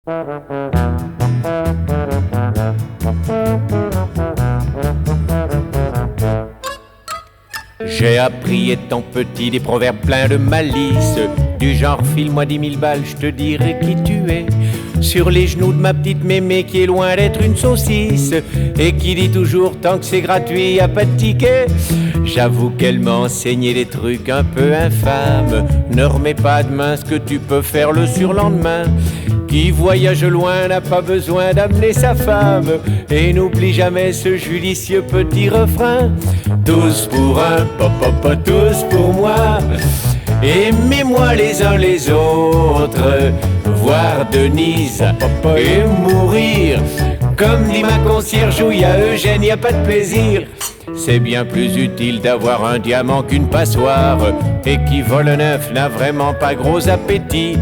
J'ai appris étant petit des proverbes pleins de malice, du genre file-moi 10 000 balles, je te dirai qui tu es. Sur les genoux de ma petite mémé qui est loin d'être une saucisse et qui dit toujours tant que c'est gratuit, y a pas de ticket. J'avoue qu'elle m'a enseigné des trucs un peu infâmes. Ne remets pas à demain ce que tu peux faire le surlendemain. Qui voyage loin n'a pas besoin d'amener sa femme. Et n'oublie jamais ce judicieux petit refrain. Tous pour un, papa, tous pour moi. Aimez-moi les uns les autres, voir Denise et mourir. Comme dit ma concierge, où y a Eugène, y a pas de plaisir. C'est bien plus utile d'avoir un diamant qu'une passoire. Et qui vole neuf n'a vraiment pas gros appétit.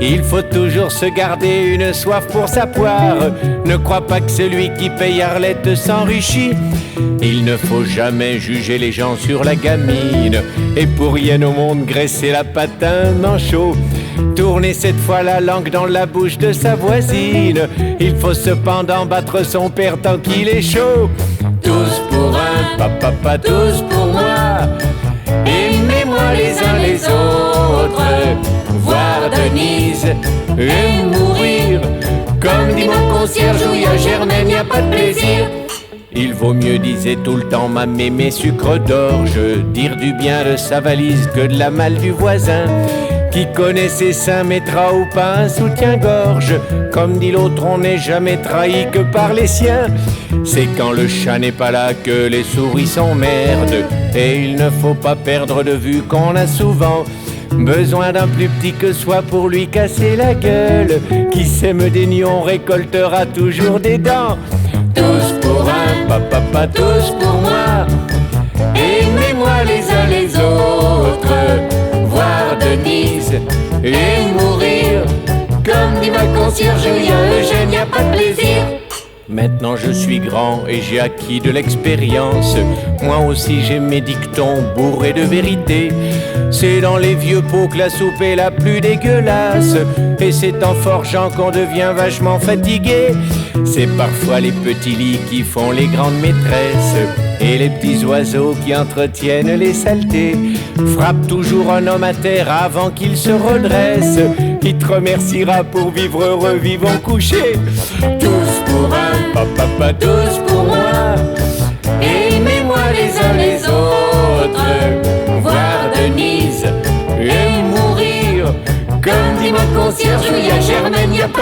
Il faut toujours se garder une soif pour sa poire. Ne crois pas que celui qui paye Arlette s'enrichit. Il ne faut jamais juger les gens sur la gamine. Et pour rien au monde graisser la patte un manchot. Tourner cette fois la langue dans la bouche de sa voisine. Il faut cependant battre son père tant qu'il est chaud. Tous pour un, papa, tous pour moi. Aimez-moi les uns les autres, voir Denise et mourir. Comme dit mon concierge, où y a Germaine, y a pas de plaisir. Il vaut mieux, disait tout le temps ma mémé sucre d'orge, dire du bien de sa valise que de la malle du voisin. Qui connaît ses seins mettra ou pas un soutien-gorge. Comme dit l'autre, on n'est jamais trahi que par les siens. C'est quand le chat n'est pas là que les souris s'emmerdent. Et il ne faut pas perdre de vue qu'on a souvent besoin d'un plus petit que soi pour lui casser la gueule. Qui sème des nions récoltera toujours des dents. Tous pour un, papa, tous pour moi. Aimez-moi les uns les autres, voir Denise et mourir. Comme dit ma concierge, il y a Eugène, y a pas de plaisir. Maintenant je suis grand et j'ai acquis de l'expérience. Moi aussi j'ai mes dictons bourrés de vérité. C'est dans les vieux pots que la soupe est la plus dégueulasse. Et c'est en forgeant qu'on devient vachement fatigué. C'est parfois les petits lits qui font les grandes maîtresses. Et les petits oiseaux qui entretiennent les saletés. Frappe toujours un homme à terre avant qu'il se redresse. Il te remerciera pour vivre heureux, vivons couchés. Tous pour un, papa, tous pour moi. Aimez-moi les uns les autres, voir Denise et mourir. Comme dit mon concierge, où y a Germaine, y a pas